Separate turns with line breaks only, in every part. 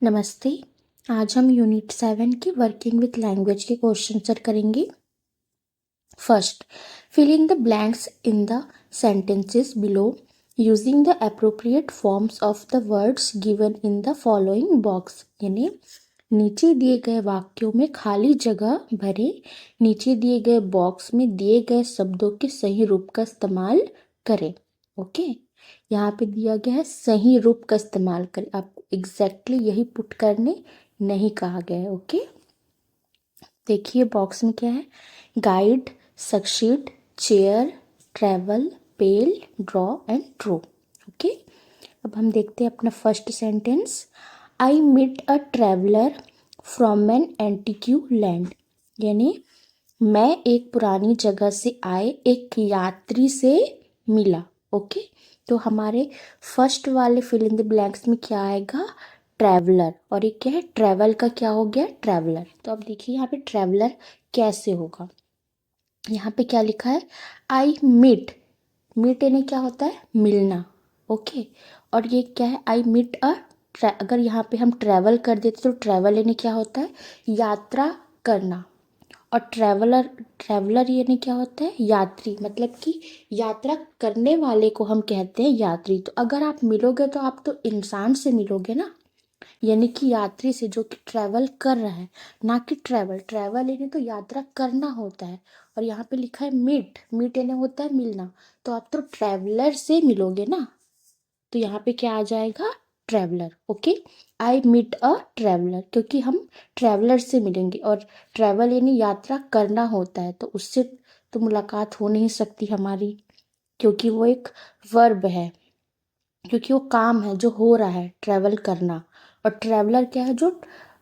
नमस्ते। आज हम यूनिट 7 की वर्किंग विथ लैंग्वेज के क्वेश्चन आंसर करेंगे। First, fill in the blanks in the sentences below using the appropriate forms of the words given in the following box. यानी नीचे दिए गए वाक्यों में खाली जगह भरे, नीचे दिए गए बॉक्स में दिए गए शब्दों के सही रूप का इस्तेमाल करें। ओके, यहाँ पे दिया गया है सही रूप का इस्तेमाल करें, आपको एग्जैक्टली यही पुट करने नहीं कहा गया है। ओके, देखिए बॉक्स में क्या है, guide, succeed, chair, travel, pale, draw and true. Okay, अब हम देखते हैं अपना first sentence. I meet a traveller from an antique land. यानी मैं एक पुरानी जगह से आए एक यात्री से मिला। ओके, तो हमारे फर्स्ट वाले फिल इन द ब्लैंक्स में क्या आएगा, ट्रैवलर, और ये क्या है, ट्रैवल का क्या हो गया, ट्रैवलर। तो अब देखिए यहाँ पे ट्रैवलर कैसे होगा। यहाँ पे क्या लिखा है, आई मीट, मीट यानी क्या होता है, मिलना। ओके, और ये क्या है, आई मीट अ, अगर यहाँ पे हम ट्रैवल कर देते तो ट्रैवल यानी क्या होता है, यात्रा करना। और ट्रैवलर, ट्रैवलर यानी क्या होता है, यात्री, मतलब कि यात्रा करने वाले को हम कहते हैं यात्री। तो अगर आप मिलोगे तो आप तो इंसान से मिलोगे ना, यानी कि यात्री से जो कि ट्रैवल कर रहा है, ना कि ट्रैवल। ट्रैवल यानी तो यात्रा करना होता है, और यहाँ पे लिखा है मीट, मीट यानी होता है मिलना। तो आप तो ट्रैवलर से मिलोगे ना, तो यहाँ पे क्या आ जाएगा, traveller. Okay, I meet a traveller, क्योंकि हम ट्रैवलर से मिलेंगे, और ट्रैवल यानी यात्रा करना होता है, तो उससे तो मुलाकात हो नहीं सकती हमारी, क्योंकि वो एक वर्ब है, क्योंकि वो काम है जो हो रहा है, ट्रैवल करना। और ट्रैवलर क्या है, जो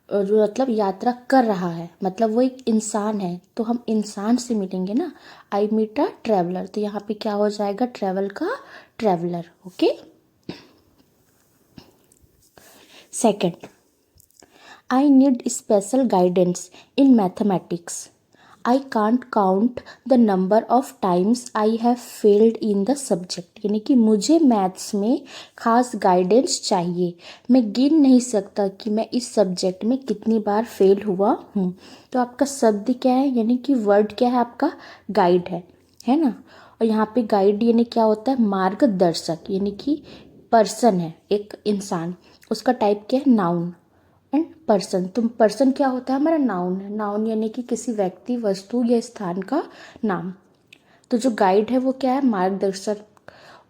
मतलब यात्रा कर रहा है, मतलब वो एक इंसान है, तो हम इंसान से मिलेंगे ना। आई मीट अ ट्रैवलर, तो यहाँ पे क्या हो जाएगा, ट्रैवल का traveller. Okay, second, I need special guidance in mathematics. I can't count the number of times I have failed in the subject. यानी कि मुझे मैथ्स में खास गाइडेंस चाहिए, मैं गिन नहीं सकता कि मैं इस सब्जेक्ट में कितनी बार फेल हुआ हूँ। तो आपका शब्द क्या है, यानी कि वर्ड क्या है, आपका गाइड है ना। और यहाँ पे गाइड यानी क्या होता है, मार्गदर्शक, यानी कि पर्सन है, एक इंसान, उसका टाइप क्या है, नाउन एंड पर्सन। तो पर्सन क्या होता है, हमारा नाउन है, नाउन यानी कि किसी व्यक्ति, वस्तु या स्थान का नाम। तो जो गाइड है वो क्या है, मार्गदर्शक।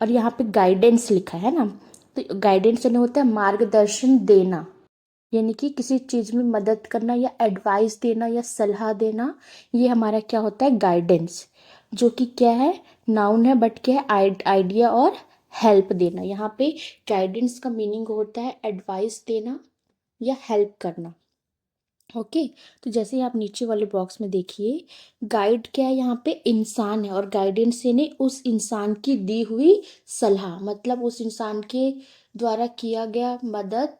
और यहाँ पे गाइडेंस लिखा है ना, तो गाइडेंस यानी होता है मार्गदर्शन देना, यानी कि किसी चीज़ में मदद करना या एडवाइस देना या सलाह देना, ये हमारा क्या होता है, गाइडेंस। जो कि क्या है, नाउन है, बट क्या है, आइडिया और हेल्प देना। यहाँ पे गाइडेंस का मीनिंग होता है एडवाइस देना या हेल्प करना। ओके, तो जैसे ही आप नीचे वाले बॉक्स में देखिए, गाइड क्या है, यहाँ पे इंसान है, और गाइडेंस यानी उस इंसान की दी हुई सलाह, मतलब उस इंसान के द्वारा किया गया मदद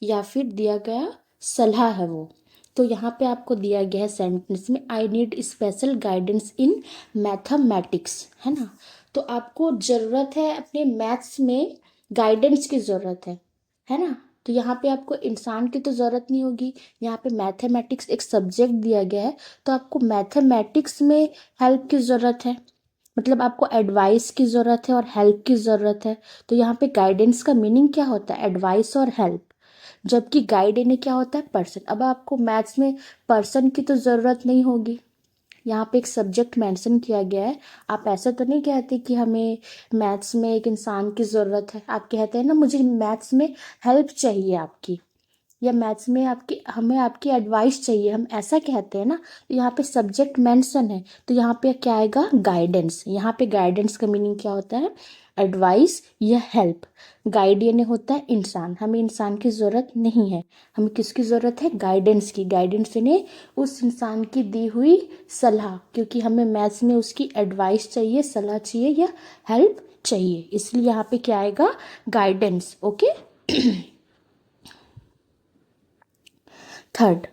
या फिर दिया गया सलाह है वो। तो यहाँ पे आपको दिया गया है सेंटेंस में, I need special guidance in mathematics, है ना। तो आपको ज़रूरत है अपने मैथ्स में गाइडेंस की ज़रूरत है ना। तो यहाँ पे आपको इंसान की तो ज़रूरत नहीं होगी, यहाँ पे मैथमेटिक्स एक सब्जेक्ट दिया गया है, तो आपको मैथमेटिक्स में हेल्प की ज़रूरत है, मतलब आपको एडवाइस की ज़रूरत है और हेल्प की ज़रूरत है। तो यहाँ पे गाइडेंस का मीनिंग क्या होता है, एडवाइस और हेल्प, जबकि गाइड यानी क्या होता है, पर्सन। अब आपको मैथ्स में पर्सन की तो ज़रूरत नहीं होगी, यहाँ पे एक सब्जेक्ट मेंशन किया गया है। आप ऐसा तो नहीं कहते कि हमें मैथ्स में एक इंसान की ज़रूरत है, आप कहते हैं ना मुझे मैथ्स में हेल्प चाहिए आपकी, या मैथ्स में आपकी, हमें आपकी एडवाइस चाहिए, हम ऐसा कहते हैं ना। तो यहाँ पे सब्जेक्ट मेंशन है, तो यहाँ पे क्या आएगा, गाइडेंस। यहाँ पे गाइडेंस का मीनिंग क्या होता है, एडवाइस या हेल्प। गाइड यानी होता है इंसान, हमें इंसान की ज़रूरत नहीं है, हमें किसकी ज़रूरत है, गाइडेंस की। गाइडेंस यानी उस इंसान की दी हुई सलाह, क्योंकि हमें मैथ्स में उसकी एडवाइस चाहिए, सलाह चाहिए या हेल्प चाहिए, इसलिए यहाँ पे क्या आएगा, guidance. Okay, third,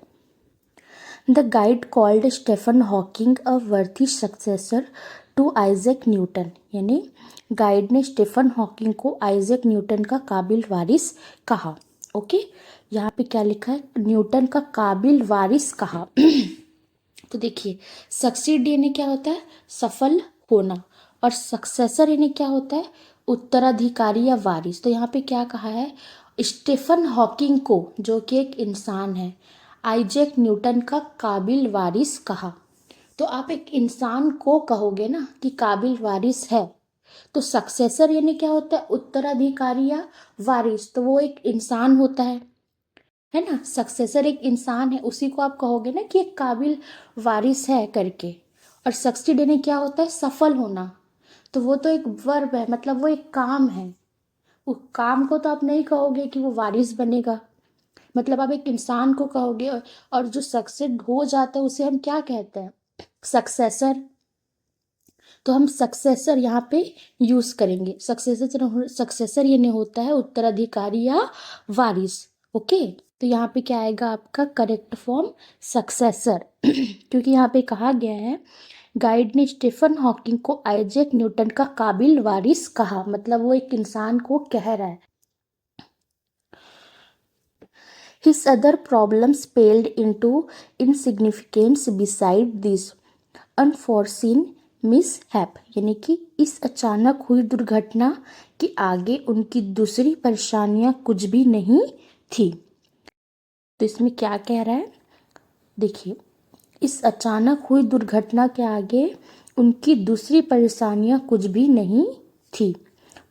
The guide called Stephen Hawking a worthy successor to Isaac Newton। यानी गाइड ने स्टीफन हॉकिंग को आइजैक न्यूटन का काबिल वारिस कहा। ओके, यहाँ पे क्या लिखा है, न्यूटन का काबिल वारिस कहा। तो देखिए, सक्सीड यानी क्या होता है, सफल होना, और सक्सेसर यानी क्या होता है, उत्तराधिकारी या वारिस। तो यहाँ पे क्या कहा है, स्टीफन हॉकिंग को, जो कि एक इंसान है, आइजैक न्यूटन का काबिल वारिस कहा। तो आप एक इंसान को कहोगे ना कि काबिल वारिस है, तो सक्सेसर यानी क्या होता है, उत्तराधिकारी या वारिस, तो वो एक इंसान होता है ना। सक्सेसर एक इंसान है, उसी को आप कहोगे ना कि एक काबिल वारिस है करके। और सक्सीड यानी क्या होता है, सफल होना, तो वो तो एक वर्ब है, मतलब वो एक काम है। उस काम को तो आप नहीं कहोगे कि वो वारिस बनेगा, मतलब आप एक इंसान को कहोगे। और जो सक्सेड हो जाता है उसे हम क्या कहते हैं, सक्सेसर। तो हम सक्सेसर यहाँ पे यूज करेंगे। सक्सेसर ये नहीं होता है उत्तराधिकारी या वारिस। ओके, तो यहाँ पे क्या आएगा आपका करेक्ट फॉर्म, सक्सेसर। क्योंकि यहाँ पे कहा गया है, गाइड ने स्टीफन हॉकिंग को आइजैक न्यूटन का काबिल वारिस कहा, मतलब वो एक इंसान को कह रहा है। His other problems paled into insignificance beside this unforeseen mishap, यानी कि इस अचानक हुई दुर्घटना के आगे उनकी दूसरी परेशानियां कुछ भी नहीं थी। तो इसमें क्या कह रहा है, देखिए, इस अचानक हुई दुर्घटना के आगे उनकी दूसरी परेशानियां कुछ भी नहीं थी।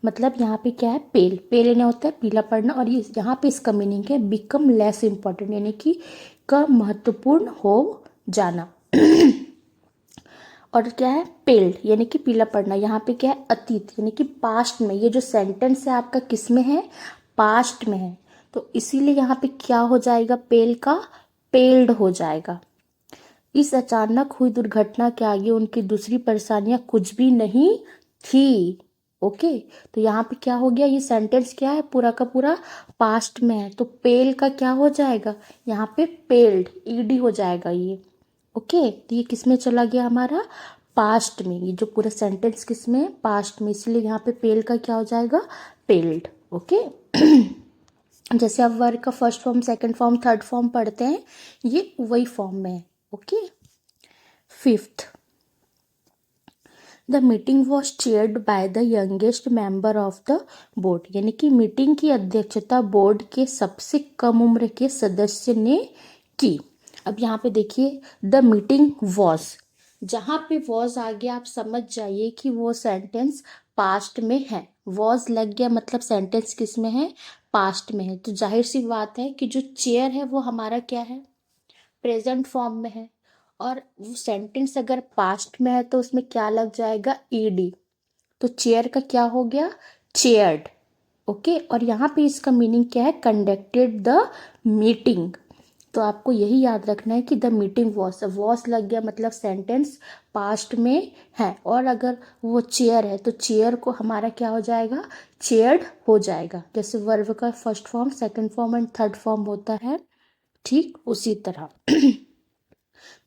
मतलब यहाँ पे क्या है, पेल, पेल यानी होता है पीला पड़ना, और ये यहाँ पे इसका मीनिंग है बिकम लेस इम्पोर्टेंट, यानी कि कम महत्वपूर्ण हो जाना। और क्या है, पेल्ड यानी कि पीला पड़ना, यहाँ पे क्या है, अतीत यानी कि पास्ट में। ये जो सेंटेंस है आपका किस में है, पास्ट में है, तो इसीलिए यहाँ पे क्या हो जाएगा, पेल का पेल्ड हो जाएगा। इस अचानक हुई दुर्घटना के आगे उनकी दूसरी परेशानियां कुछ भी नहीं थी। ओके, तो यहाँ पे क्या हो गया, ये सेंटेंस क्या है, पूरा का पूरा पास्ट में है, तो पेल का क्या हो जाएगा, यहाँ पे पेल्ड, ईडी हो जाएगा ये। ओके, तो ये किस में चला गया हमारा, पास्ट में। ये जो पूरा सेंटेंस किस में है, पास्ट में, इसलिए यहाँ पे पेल का क्या हो जाएगा, पेल्ड। ओके। जैसे आप वर्ग का first form, second form, third form पढ़ते हैं, ये वही फॉर्म में है। Okay, fifth, the meeting was chaired by the youngest member of the board, यानी कि मीटिंग की अध्यक्षता बोर्ड के सबसे कम उम्र के सदस्य ने की। अब यहाँ पे देखिए, द मीटिंग वॉज, जहाँ पे वॉज आ गया आप समझ जाइए कि वो सेंटेंस पास्ट में है। वॉज लग गया मतलब सेंटेंस किस में है, पास्ट में है, तो जाहिर सी बात है कि जो चेयर है वो हमारा क्या है, प्रेजेंट फॉर्म में है। और वो सेंटेंस अगर पास्ट में है तो उसमें क्या लग जाएगा, ईडी। तो चेयर का क्या हो गया, चेयर्ड। ओके, और यहाँ पे इसका मीनिंग क्या है, कंडक्टेड द मीटिंग। तो आपको यही याद रखना है कि द मीटिंग वॉस लग गया मतलब सेंटेंस पास्ट में है, और अगर वो चेयर है तो चेयर को हमारा क्या हो जाएगा, चेयर्ड हो जाएगा। जैसे वर्ब का first form, second form and third form होता है, ठीक उसी तरह।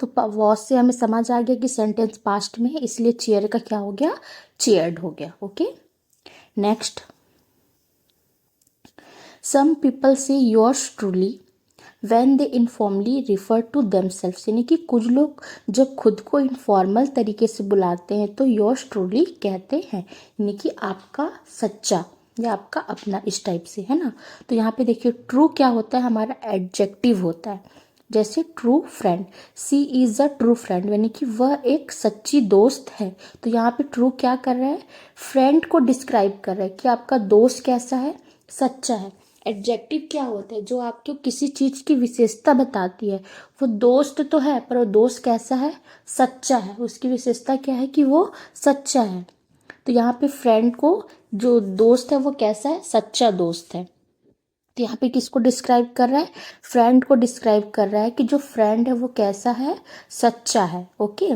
तो वॉस से हमें समझ आ गया कि सेंटेंस पास्ट में है, इसलिए चेयर का क्या हो गया, चेयर्ड हो गया। ओके, नेक्स्ट, सम पीपल से yours truly when they informally refer to themselves, यानी कि कुछ लोग जब खुद को इनफॉर्मल तरीके से बुलाते हैं तो योर्स ट्रूली कहते हैं, यानी कि आपका सच्चा या आपका अपना, इस टाइप से, है ना। तो यहाँ पे देखिए, ट्रू क्या होता है, हमारा एडजेक्टिव होता है। जैसे true friend, she is a true friend, यानी कि वह एक सच्ची दोस्त है। तो यहाँ पे ट्रू क्या कर रहा है, फ्रेंड को डिस्क्राइब कर रहा है कि आपका दोस्त कैसा है, सच्चा है। एडजेक्टिव क्या होता है, जो आपको किसी चीज़ की विशेषता बताती है। वो दोस्त तो है पर वो दोस्त कैसा है, सच्चा है, उसकी विशेषता क्या है कि वो सच्चा है। तो यहाँ पे फ्रेंड को, जो दोस्त है वो कैसा है, सच्चा दोस्त है। तो यहाँ पे किसको डिस्क्राइब कर रहा है, फ्रेंड को डिस्क्राइब कर रहा है कि जो फ्रेंड है वो कैसा है, सच्चा है। ओके,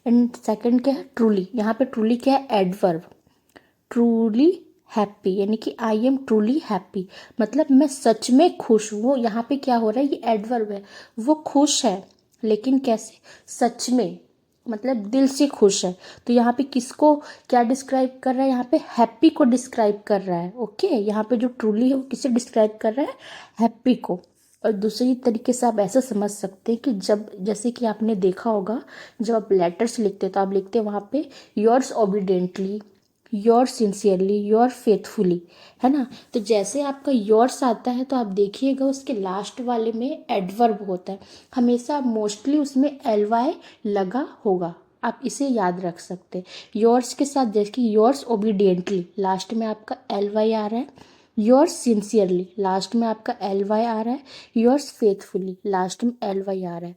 एंड सेकंड क्या है, ट्रूली। यहाँ पे ट्रूली क्या है, एडवर्ब। ट्रूली हैप्पी, यानी कि आई एम ट्रूली हैप्पी, मतलब मैं सच में खुश हूँ। यहाँ पे क्या हो रहा है, ये एडवर्ब है, वो खुश है लेकिन कैसे, सच में। मतलब दिल से खुश है। तो यहाँ पे किसको क्या डिस्क्राइब कर रहा है, यहाँ पे हैप्पी को डिस्क्राइब कर रहा है। ओके, यहाँ पे जो ट्रूली है वो किसे डिस्क्राइब कर रहा है, हैप्पी को। और दूसरी तरीके से आप ऐसा समझ सकते हैं कि जब, जैसे कि आपने देखा होगा, जब आप लेटर्स लिखते हैं तो आप लिखते हैं वहाँ पे yours obediently, your sincerely, your faithfully, है ना। तो जैसे आपका योर्स आता है तो आप देखिएगा उसके लास्ट वाले में एडवर्ब होता है, हमेशा मोस्टली उसमें एल वाई लगा होगा। आप इसे याद रख सकते हैं। योर्स के साथ जैसे योर्स ओबीडियंटली, लास्ट में आपका एल वाई आ रहा है। योर्स सिंसियरली, लास्ट में आपका एल वाई आ रहा है। योर्स फेथफुली, लास्ट में एल वाई आ रहा है।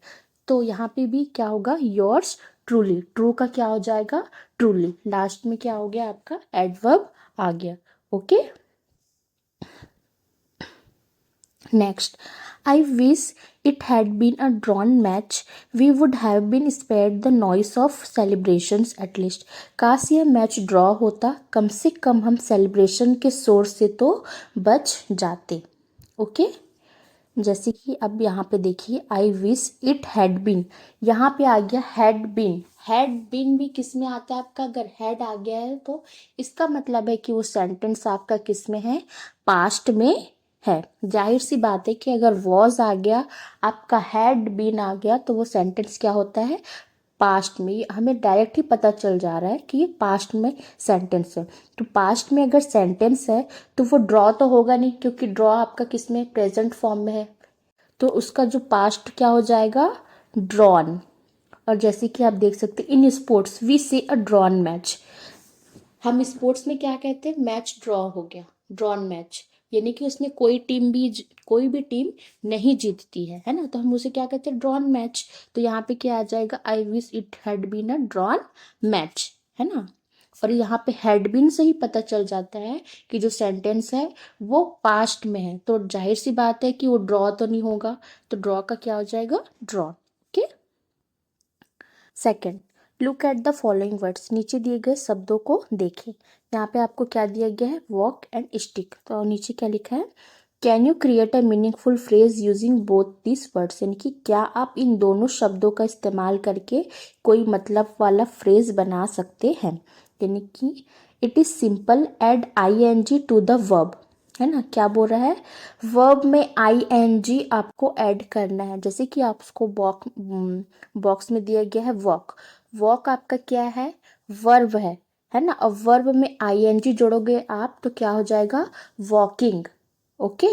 तो यहाँ पे भी क्या होगा, योर्स ट्रूली, ट्रू का क्या हो जाएगा, ट्रूली, लास्ट में क्या हो गया आपका, एडवर्ब आ गया। Okay, next, I wish it had been a drawn match, we would have been spared the noise of celebrations at least. काश यह मैच ड्रॉ होता, कम से कम हम सेलिब्रेशन के शोर से तो बच जाते। ओके, जैसे कि अब यहाँ पे देखिए, I wish it had been, यहाँ पे आ गया हैड बीन। हैड बीन भी किस में आता है आपका, अगर हैड आ गया है तो इसका मतलब है कि वो सेंटेंस आपका किस में है, पास्ट में है। जाहिर सी बात है कि अगर वॉज आ गया, आपका हैड बीन आ गया, तो वो सेंटेंस क्या होता है, पास्ट में। ये हमें डायरेक्ट ही पता चल जा रहा है कि ये पास्ट में सेंटेंस है। तो पास्ट में अगर सेंटेंस है तो वो ड्रॉ तो होगा नहीं, क्योंकि ड्रॉ आपका किस में, प्रेजेंट फॉर्म में है। तो उसका जो पास्ट क्या हो जाएगा, ड्रॉन। और जैसे कि आप देख सकते हैं, इन स्पोर्ट्स वी से अ ड्रॉन मैच, हम स्पोर्ट्स में क्या कहते हैं, मैच ड्रॉ हो गया, ड्रॉन मैच, यानी कि उसमें कोई भी टीम नहीं जीतती है ना, तो हम उसे क्या कहते हैं, ड्रॉन मैच। तो यहाँ पे क्या आ जाएगा, I wish it had been a drawn match, है ना। और यहाँ पे हैड बीन से ही पता चल जाता है कि जो सेंटेंस है वो पास्ट में है, तो जाहिर सी बात है कि वो ड्रॉ तो नहीं होगा, तो ड्रॉ का क्या हो जाएगा, draw. Okay, second, look at the following words, नीचे दिए गए शब्दों को देखें। यहाँ पे आपको क्या दिया गया है, वॉक एंड स्टिक। तो नीचे क्या लिखा है, can you create a meaningful phrase using both this words, यानी कि क्या आप इन दोनों शब्दों का इस्तेमाल करके कोई मतलब वाला फ्रेज बना सकते हैं। यानी कि it is simple, add I N G to the verb, है ना। क्या बोल रहा है, वर्ब में आई एन जी आपको ऐड करना है। जैसे कि आप उसको बॉक्स में दिया गया है वॉक, वॉक आपका क्या है, वर्ब है ना। अब वर्ब में आई एन जी जोड़ोगे आप तो क्या हो जाएगा, walking. Okay,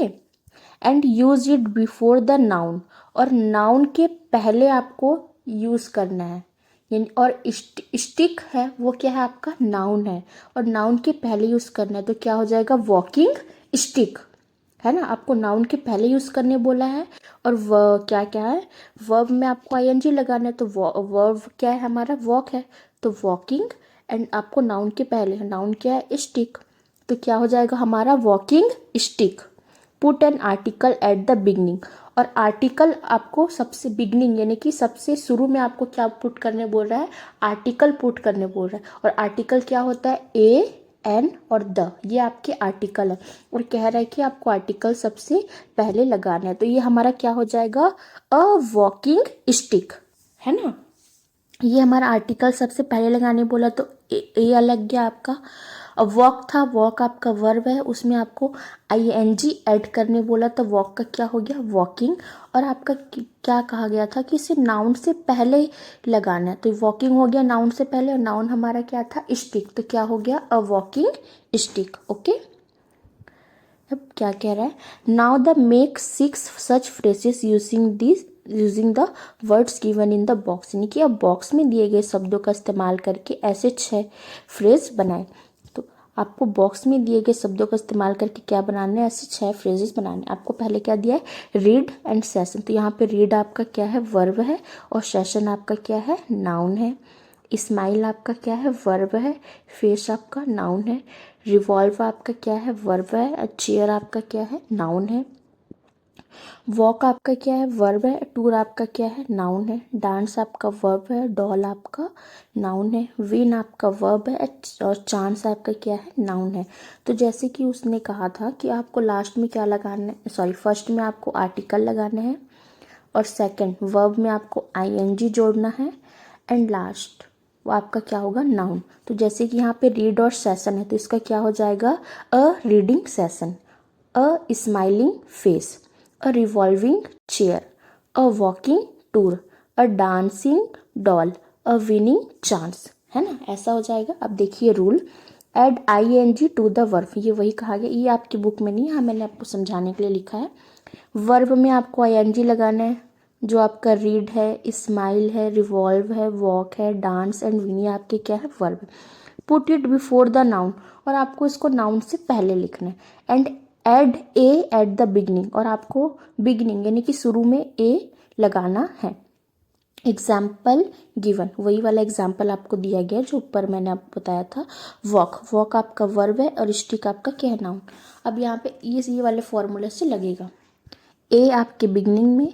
and use it before the noun, और नाउन के पहले आपको यूज करना है। यानी और स्टिक है वो क्या है, आपका नाउन है, और नाउन के पहले यूज करना है, तो क्या हो जाएगा, वॉकिंग स्टिक, है ना। आपको नाउन के पहले यूज करने बोला है। और क्या क्या है, वर्ब में आपको आईएनजी लगाना है, तो वर्ब क्या है हमारा, वॉक है, तो वॉकिंग। एंड आपको नाउन के पहले, नाउन क्या है, स्टिक, तो क्या हो जाएगा हमारा, walking stick. Put an article eight the beginning, और आर्टिकल आपको सबसे बिगनिंग यानी कि सबसे शुरू में आपको क्या पुट करने बोल रहा है, आर्टिकल पुट करने बोल रहा है। और आर्टिकल क्या होता है, ए एन और द, ये आपके आर्टिकल है, और कह रहा है कि आपको आर्टिकल सबसे पहले लगाना है। तो ये हमारा क्या हो जाएगा, अ वॉकिंग स्टिक, है ना। ये हमारा आर्टिकल सबसे पहले लगाने बोला, तो ए अलग गया आपका। अब वॉक था, वॉक आपका वर्ब है, उसमें आपको आई एन जी एड करने बोला, तो वॉक का क्या हो गया, वॉकिंग। और आपका क्या कहा गया था कि इसे नाउन से पहले लगाना है, तो वॉकिंग हो गया नाउन से पहले, और नाउन हमारा क्या था, स्टिक, तो क्या हो गया, अ वॉकिंग स्टिक। ओके, अब क्या कह रहा है, now the make 6 such phrases using the words given in the box, यानी कि अब बॉक्स में दिए गए शब्दों का इस्तेमाल करके ऐसे 6 फ्रेज बनाए। तो आपको बॉक्स में दिए गए शब्दों का इस्तेमाल करके क्या बनाना है, ऐसे 6 फ्रेजेस बनाने। आपको पहले क्या दिया है, रीड एंड सेशन, तो यहाँ पे रीड आपका क्या है, वर्ब है, और सेशन आपका क्या है, नाउन है। स्माइल आपका क्या है, वर्ब है, फेस आपका नाउन है। रिवॉल्व आपका क्या है, वर्ब है, चेयर आपका क्या है, नाउन है। वॉक आपका क्या है, वर्ब है, टूर आपका क्या है, नाउन है। डांस आपका वर्ब है, डॉल आपका नाउन है। विन आपका वर्ब है, और चांस आपका क्या है, नाउन है। तो जैसे कि उसने कहा था कि आपको लास्ट में क्या लगाना है, सॉरी फर्स्ट में आपको आर्टिकल लगाना है, और सेकंड वर्ब में आपको आईएनजी जोड़ना है, एंड लास्ट वो आपका क्या होगा, नाउन। तो जैसे कि यहाँ पे रीड और सेशन है तो इसका क्या हो जाएगा, a reading session, a smiling face, a revolving chair, a walking tour, a dancing doll, a winning chance, है ना, ऐसा हो जाएगा। अब देखिए rule, add I N G to the verb, ये वही कहा गया, ये आपकी बुक में नहीं है, हाँ मैंने आपको समझाने के लिए लिखा है। वर्ब में आपको आई एन जी लगाना है, जो आपका रीड है, स्माइल है, रिवॉल्व है, वॉक है, डांस एंड विनी आपके क्या है, verb. Put it before the noun, और आपको इसको नाउन से पहले लिखना है। And add a at the beginning, और आपको बिगनिंग यानी कि शुरू में ए लगाना है। एग्जाम्पल गिवन, वही वाला एग्जाम्पल आपको दिया गया जो ऊपर मैंने आपको बताया था। वॉक, वॉक आपका वर्ब है और स्टिक आपका क्या है, नाउन। अब यहाँ पे ये वाले फॉर्मूले से लगेगा, ए आपके बिगनिंग में,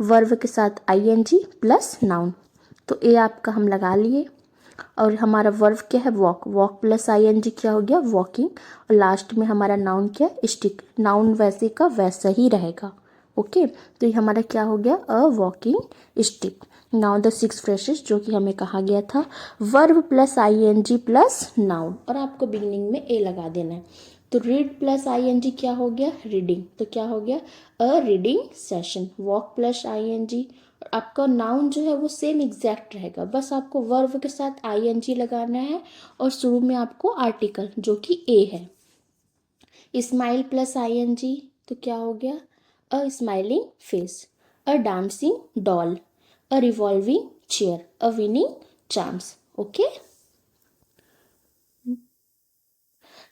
वर्ब के साथ I N G plus noun, तो ए आपका हम लगा लिए, और हमारा वर्ब क्या है, walk, walk plus I N G क्या हो गया, वॉकिंग, और लास्ट में हमारा नाउन क्या है, स्टिक, नाउन वैसे का वैसा ही रहेगा। ओके, तो ये हमारा क्या हो गया, a walking stick. Now the six phrases जो कि हमें कहा गया था, verb plus I N G plus noun, और आपको बिगनिंग में ए लगा देना है। तो read plus I N G क्या हो गया, रीडिंग, तो क्या हो गया, a reading session. Walk plus I N G, आपका नाउन जो है वो सेम एग्जैक्ट रहेगा, बस आपको वर्ब के साथ आई एन जी लगाना है और शुरू में आपको आर्टिकल जो कि ए है। Smile plus I N G, तो क्या हो गया, a smiling face, a dancing doll, a revolving chair, a winning chance. Okay,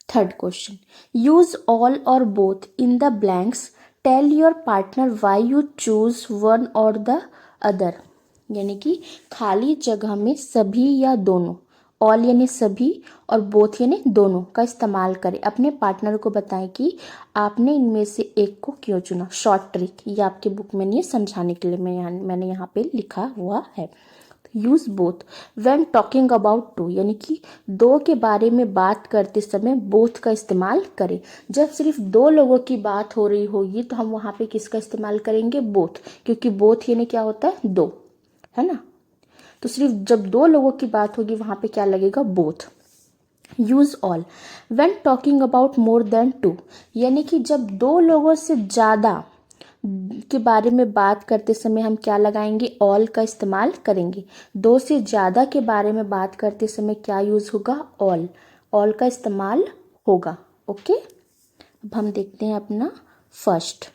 third question, use all और both in the blanks, tell your partner why you choose one और the other, यानी कि खाली जगह में सभी या दोनों, ऑल यानी सभी और बोथ यानी दोनों का इस्तेमाल करें, अपने पार्टनर को बताएं कि आपने इनमें से एक को क्यों चुना। शॉर्ट ट्रिक, ये आपके बुक में नहीं है, समझाने के लिए मैंने यहाँ पे लिखा हुआ है। Use both when talking about two, यानी कि दो के बारे में बात करते समय बोथ का इस्तेमाल करें। जब सिर्फ दो लोगों की बात हो रही होगी तो हम वहां पे किसका इस्तेमाल करेंगे, बोथ, क्योंकि बोथ यानी क्या होता है, दो, है ना। तो सिर्फ जब दो लोगों की बात होगी वहां पे क्या लगेगा, both. Use all when talking about more than two, यानी कि जब दो लोगों से ज़्यादा के बारे में बात करते समय हम क्या लगाएंगे, ऑल का इस्तेमाल करेंगे। दो से ज़्यादा के बारे में बात करते समय क्या यूज़ होगा, ऑल, ऑल का इस्तेमाल होगा। ओके, अब हम देखते हैं अपना first.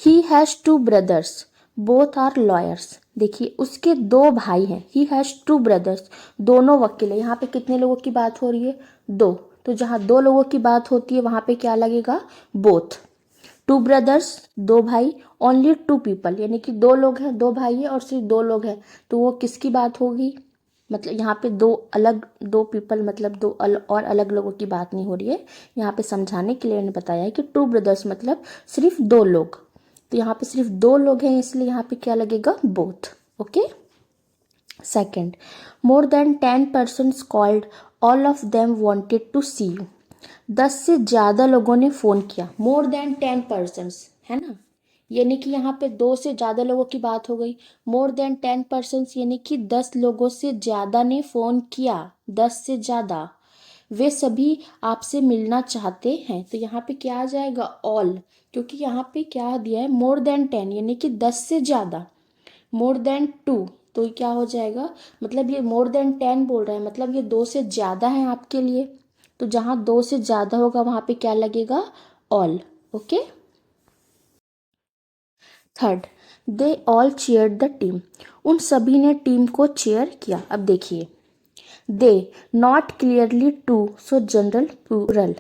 He has two brothers, both are lawyers, देखिए उसके दो भाई हैं, ही हैज़ टू ब्रदर्स, दोनों वकील है। यहाँ पे कितने लोगों की बात हो रही है, दो, तो जहाँ दो लोगों की बात होती है वहाँ पे क्या लगेगा, बोथ। टू ब्रदर्स, दो भाई, ओनली टू पीपल, यानी कि दो लोग हैं, दो भाई है और सिर्फ दो लोग हैं, तो वो किसकी बात होगी, मतलब यहाँ पे दो अलग, दो पीपल मतलब और अलग लोगों की बात नहीं हो रही है। यहाँ पे समझाने के लिए मैंने बताया है कि टू ब्रदर्स मतलब सिर्फ दो लोग, तो यहाँ पे सिर्फ दो लोग हैं इसलिए यहाँ पे क्या लगेगा, both. Okay, second, more than 10 persons called, all of them wanted to see you, 10 से ज़्यादा लोगों ने फ़ोन किया, मोर देन 10 persons, है ना, यानी कि यहाँ पे दो से ज़्यादा लोगों की बात हो गई। मोर देन 10 persons यानी कि 10 लोगों से ज़्यादा ने फ़ोन किया, 10 से ज़्यादा, वे सभी आपसे मिलना चाहते हैं, तो यहाँ पे क्या आ जाएगा, ऑल, क्योंकि यहाँ पे क्या दिया है, मोर देन 10 यानी कि 10 से ज़्यादा, मोर देन 2, तो क्या हो जाएगा, मतलब ये मोर देन 10 बोल रहा है, मतलब ये दो से ज़्यादा है आपके लिए, तो जहाँ दो से ज़्यादा होगा वहाँ पे क्या लगेगा, all. Okay, third, they all chair the team, उन सभी ने टीम को चेयर किया। अब देखिए, they, not clearly two, so general plural.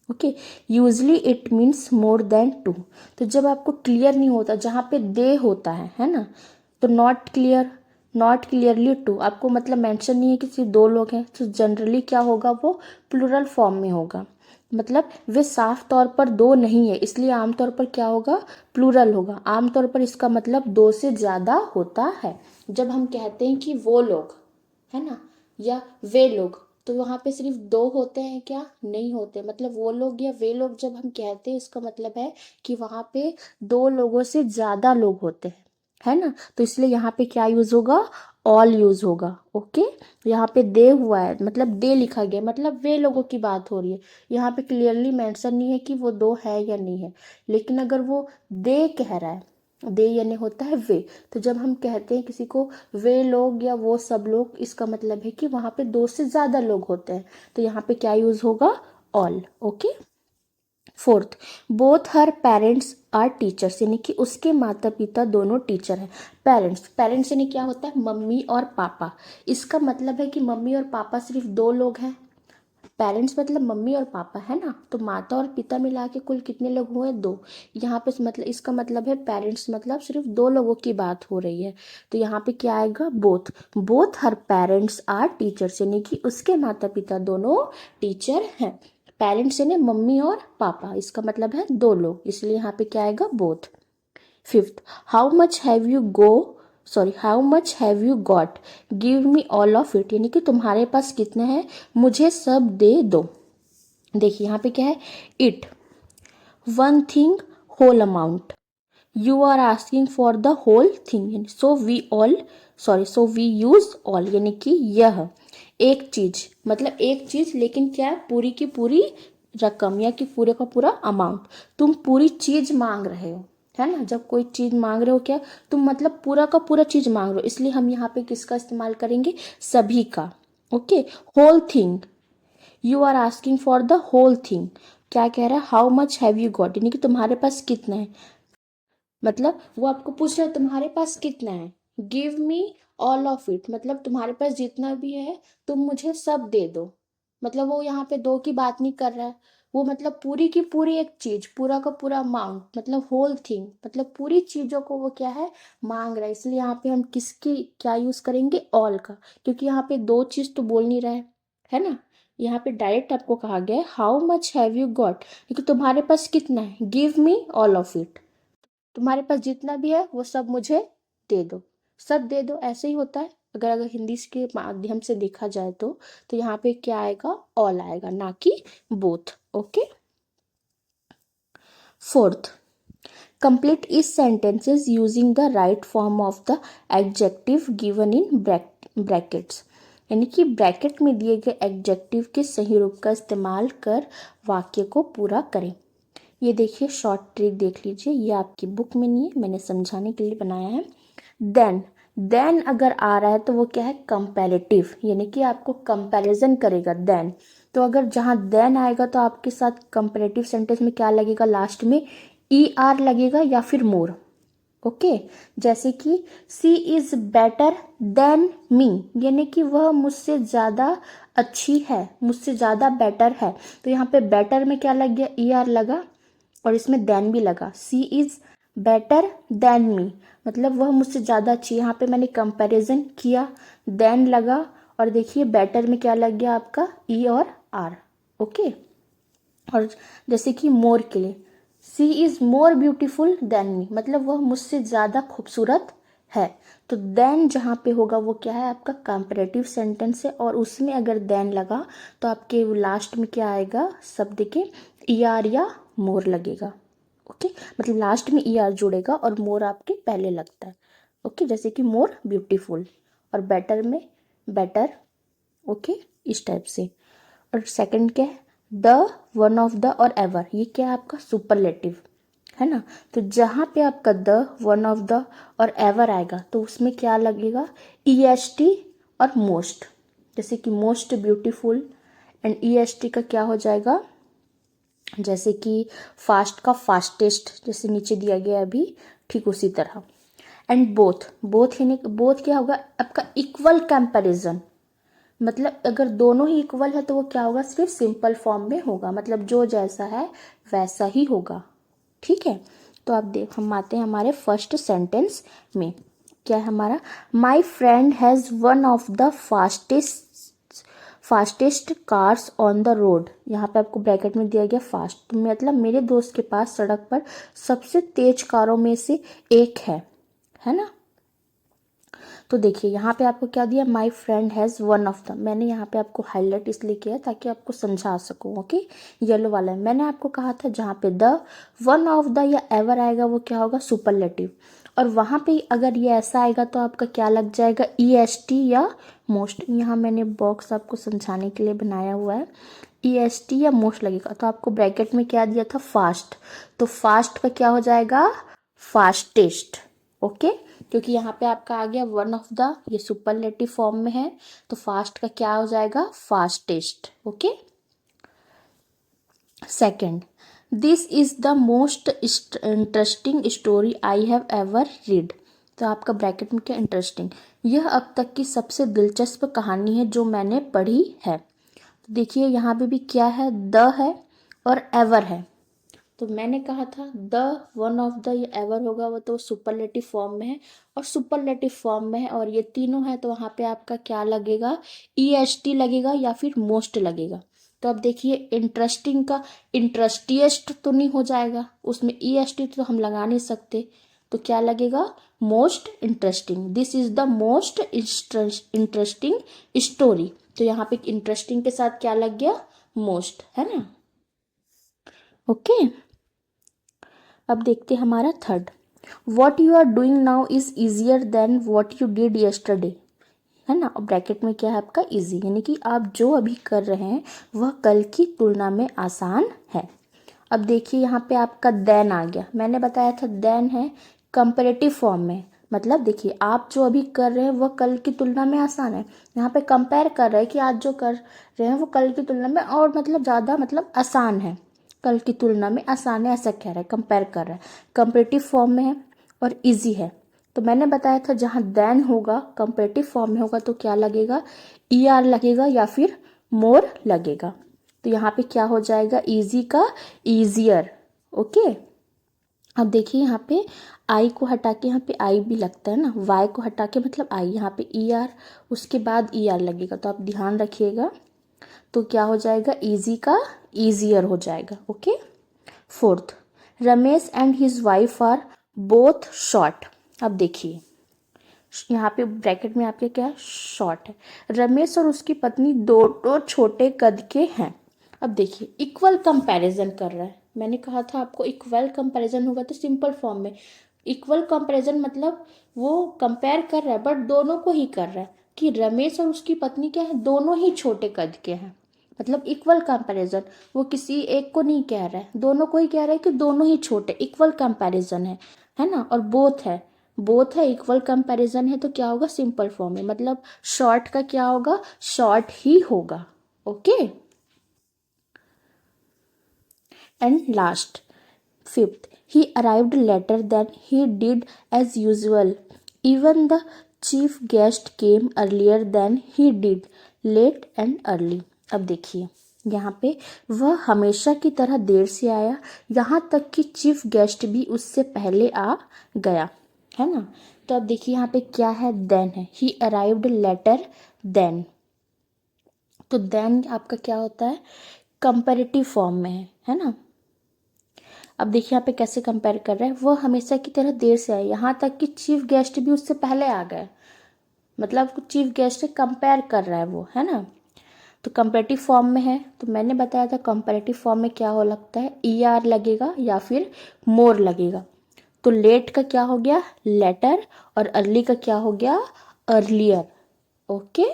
Okay, usually it means more than two, तो जब आपको क्लियर नहीं होता जहाँ पे दे होता है ना, तो not clear, not clearly two, आपको मतलब मेंशन नहीं है कि सिर्फ दो लोग हैं, तो जनरली क्या होगा, वो प्लूरल फॉर्म में होगा, मतलब वे साफ तौर पर दो नहीं है, इसलिए आमतौर पर क्या होगा, प्लूरल होगा। आमतौर पर इसका मतलब दो से ज़्यादा होता है। जब हम कहते हैं कि वो लोग, है ना, या वे लोग, तो वहाँ पे सिर्फ दो होते हैं क्या, नहीं होते, मतलब वो लोग या वे लोग जब हम कहते हैं इसका मतलब है कि वहाँ पे दो लोगों से ज़्यादा लोग होते हैं। है ना। तो इसलिए यहाँ पे क्या यूज होगा, ऑल यूज होगा। ओके, यहाँ पे दे हुआ है मतलब दे लिखा गया, मतलब वे लोगों की बात हो रही है। यहाँ पे क्लियरली मेंशन नहीं है कि वो दो है या नहीं है, लेकिन अगर वो दे कह रहा है, दे यानी होता है वे, तो जब हम कहते हैं किसी को वे लोग या वो सब लोग, इसका मतलब है कि वहाँ पे दो से ज्यादा लोग होते हैं। तो यहाँ पे क्या यूज होगा, all. Okay. Fourth, both her parents are teachers, यानी कि उसके माता पिता दोनों टीचर हैं। पेरेंट्स, पेरेंट्स यानी क्या होता है, मम्मी और पापा। इसका मतलब है कि मम्मी और पापा सिर्फ दो लोग हैं। पेरेंट्स मतलब मम्मी और पापा है ना, तो माता और पिता मिला के कुल कितने लोग हुए, दो। यहाँ पे मतलब इसका मतलब है पेरेंट्स मतलब सिर्फ दो लोगों की बात हो रही है। तो यहाँ पे क्या आएगा, both. Both her parents are teachers, यानी कि उसके माता पिता दोनों टीचर हैं। पेरेंट्स यानी मम्मी और पापा, इसका मतलब है दो लोग, इसलिए यहाँ पे क्या आएगा, both. Fifth, how much have you go sorry how much have you got, give me all of it, यानी कि तुम्हारे पास कितना है, मुझे सब दे दो। देखिए यहाँ पे क्या है, it, one thing, whole amount, you are asking for the whole thing, so we use all, यानी कि यह एक चीज, मतलब एक चीज, लेकिन क्या है, पूरी की पूरी रकम या कि पूरे का पूरा अमाउंट। तुम पूरी चीज मांग रहे हो, है ना। जब कोई चीज मांग रहे हो क्या, तुम मतलब पूरा का पूरा चीज मांग रहे हो, इसलिए हम यहाँ पे किसका इस्तेमाल करेंगे, सभी का। Okay, whole thing, you are asking for the whole thing. क्या कह रहा है, how much have you got, यानी कि तुम्हारे पास कितना है, मतलब वो आपको पूछ रहा है तुम्हारे पास कितना है। Give me all of it, मतलब तुम्हारे पास जितना भी है तुम मुझे सब दे दो। मतलब वो यहाँ पे दो की बात नहीं कर रहा है, वो मतलब पूरी की पूरी एक चीज, पूरा का पूरा अमाउंट, मतलब होल थिंग, मतलब पूरी चीजों को वो क्या है, मांग रहा है। इसलिए यहाँ पे हम किसकी क्या यूज करेंगे, ऑल का, क्योंकि यहाँ पे दो चीज तो बोल नहीं रहा है ना। यहाँ पे डायरेक्ट आपको कहा गया है how much have you got, क्योंकि तुम्हारे पास कितना है, give me all of it, तुम्हारे पास जितना भी है वो सब मुझे दे दो। सब दे दो ऐसे ही होता है, अगर अगर हिंदी के माध्यम से देखा जाए तो यहाँ पे क्या आएगा, ऑल आएगा, ना कि बोथ। ओके। फोर्थ, कंप्लीट इस sentences using the right form of the adjective given in brackets, यानी कि ब्रैकेट में दिए गए एडजेक्टिव के सही रूप का इस्तेमाल कर वाक्य को पूरा करें। ये देखिए शॉर्ट ट्रिक देख लीजिए, ये आपकी बुक में नहीं है, मैंने समझाने के लिए बनाया है। देन, देन अगर आ रहा है तो वो क्या है, कंपैरेटिव, यानी कि आपको कंपैरिजन करेगा देन। तो अगर जहाँ देन आएगा तो आपके साथ कंपैरेटिव सेंटेंस में क्या लगेगा, लास्ट में ई आर लगेगा या फिर मोर। ओके, जैसे कि सी इज बेटर देन मी, यानी कि वह मुझसे ज्यादा अच्छी है, मुझसे ज्यादा बेटर है। तो यहाँ पे बेटर में क्या लग गया, ई आर लगा, और इसमें देन भी लगा। सी इज बेटर देन मी, मतलब वह मुझसे ज़्यादा अच्छी। यहाँ पे मैंने कंपैरिजन किया, देन लगा, और देखिए बेटर में क्या लग गया आपका, ई और आर। ओके, और जैसे कि मोर के लिए, she is more beautiful than me, मतलब वह मुझसे ज़्यादा खूबसूरत है। तो देन जहाँ पे होगा वो क्या है, आपका कंपैरेटिव सेंटेंस है, और उसमें अगर देन लगा तो आपके लास्ट में क्या आएगा, शब्द के ई आर या मोर लगेगा। ओके, मतलब लास्ट में ई आर जुड़ेगा और मोर आपके पहले लगता है। ओके, जैसे कि मोर ब्यूटीफुल, और बेटर में बेटर। ओके, इस टाइप से। और सेकंड क्या है, द, वन ऑफ द और एवर, ये क्या है आपका सुपरलेटिव, है ना। तो जहाँ पे आपका द, वन ऑफ द और एवर आएगा तो उसमें क्या लगेगा, ई एस टी और मोस्ट, जैसे कि most beautiful, and E S T का क्या हो जाएगा, जैसे कि फास्ट का फास्टेस्ट, जैसे नीचे दिया गया अभी, ठीक उसी तरह। एंड बोथ, बोथ यानी बोथ क्या होगा आपका, इक्वल कंपैरिजन, मतलब अगर दोनों ही इक्वल है तो वो क्या होगा, सिर्फ सिंपल फॉर्म में होगा, मतलब जो जैसा है वैसा ही होगा। ठीक है, तो आप देख, हम आते हैं हमारे फर्स्ट सेंटेंस में। क्या है हमारा, my friend has one of the fastest cars on the road, यहाँ पे आपको ब्रैकेट में दिया गया फास्ट, तो मतलब मेरे दोस्त के पास सड़क पर सबसे तेज कारों में से एक है ना। तो देखिए यहाँ पे आपको क्या दिया, my friend has one of the, मैंने यहाँ पे आपको हाईलाइट इसलिए किया ताकि आपको समझा सकूँ। ओके, येलो वाला है। मैंने आपको कहा था जहाँ पे द, वन ऑफ द या एवर आएगा वो क्या होगा, सुपरलेटिव। और वहाँ पे अगर ये ऐसा आएगा तो आपका क्या लग जाएगा, EST या मोस्ट। यहाँ मैंने बॉक्स आपको समझाने के लिए बनाया हुआ है, EST या मोस्ट लगेगा। तो आपको ब्रैकेट में क्या दिया था, फास्ट, तो फास्ट का क्या हो जाएगा, फास्टेस्ट। ओके, क्योंकि यहाँ पे आपका आ गया वन ऑफ द, ये सुपरलेटिव फॉर्म में है, तो फास्ट का क्या हो जाएगा, fastest. Okay, second, this is the most interesting story I have ever read. तो आपका ब्रैकेट में क्या, इंटरेस्टिंग, यह अब तक की सबसे दिलचस्प कहानी है जो मैंने पढ़ी है। तो देखिए यहाँ पे भी क्या है, द है और एवर है। तो मैंने कहा था द, वन ऑफ द, ये एवर होगा वो तो सुपरलेटिव फॉर्म में है और सुपरलेटिव फॉर्म में है, और ये तीनों है तो वहाँ पे आपका क्या लगेगा, EST लगेगा या फिर मोस्ट लगेगा। तो अब देखिए इंटरेस्टिंग का इंटरेस्टिएस्ट तो नहीं हो जाएगा, उसमें EST तो हम लगा नहीं सकते, तो क्या लगेगा, most interesting. This is the most interesting story. तो यहाँ पे इंटरेस्टिंग के साथ क्या लग गया, मोस्ट, है ना। ओके, अब देखते हैं हमारा third, what you are doing now is easier than what you did yesterday, है ना। और ब्रैकेट में क्या है आपका, इजी, यानी कि आप जो अभी कर रहे हैं वह कल की तुलना में आसान है। अब देखिए यहाँ पे आपका देन आ गया, मैंने बताया था देन है कंपेरेटिव फॉर्म में, मतलब देखिए आप जो अभी कर रहे हैं वह कल की तुलना में आसान है। यहाँ पे कंपेयर कर रहे हैं कि आज जो कर रहे हैं वो कल की तुलना में और मतलब ज़्यादा मतलब आसान है, कल की तुलना में आसान है, ऐसा कह रहा है, कंपेयर कर रहा है, कंपेरेटिव फॉर्म में है और इजी है। तो मैंने बताया था जहाँ देन होगा कंपेरेटिव फॉर्म में होगा तो क्या लगेगा, ER लगेगा या फिर मोर लगेगा। तो यहाँ पे क्या हो जाएगा, इजी का ईजियर। ओके, अब देखिए यहाँ पे आई को हटा के, यहाँ पे आई भी लगता है ना, वाई को हटा के मतलब आई, यहाँ पे ER उसके बाद ER लगेगा, तो आप ध्यान रखिएगा। तो क्या हो जाएगा, इजी का ईजियर हो जाएगा। Okay, fourth, Ramesh and his wife are both short. अब देखिए यहाँ पे ब्रैकेट में आपके क्या, शॉर्ट है, रमेश और उसकी पत्नी दोनों छोटे कद के हैं। अब देखिए इक्वल कंपैरिजन कर रहा है, मैंने कहा था आपको इक्वल कंपैरिजन होगा तो सिंपल फॉर्म में, इक्वल कंपैरिजन मतलब वो कंपेयर कर रहा है बट दोनों को ही कर रहा है, कि रमेश और उसकी पत्नी क्या है, दोनों ही छोटे कद के हैं, मतलब इक्वल कंपैरिजन, वो किसी एक को नहीं कह रहा है, दोनों को ही कह रहा है कि दोनों ही छोटे, इक्वल कंपैरिजन है ना। और बोथ है, बोथ है, इक्वल कंपैरिजन है तो क्या होगा, सिंपल फॉर्म में, मतलब शॉर्ट का क्या होगा, शॉर्ट ही होगा। Okay, and last, fifth, he arrived later than he did as usual. Even the chief guest came earlier than he did, late and early. अब देखिए यहाँ पे वह हमेशा की तरह देर से आया, यहाँ तक कि चीफ गेस्ट भी उससे पहले आ गया, है ना। तो अब देखिए यहाँ पे क्या है, देन है, he arrived later than, तो देन आपका क्या होता है, कंपैरेटिव फॉर्म में है ना। अब देखिए यहाँ पे कैसे कंपेयर कर रहा है, वह हमेशा की तरह देर से आए, यहाँ तक कि चीफ गेस्ट भी उससे पहले आ गए, मतलब चीफ गेस्ट से कंपेयर कर रहा है वो, है ना। तो कंपेरेटिव फॉर्म में है, तो मैंने बताया था कंपेरेटिव फॉर्म में क्या हो लगता है, ER लगेगा या फिर मोर लगेगा। तो लेट का क्या हो गया, लेटर, और अर्ली का क्या हो गया, अर्लियर। ओके।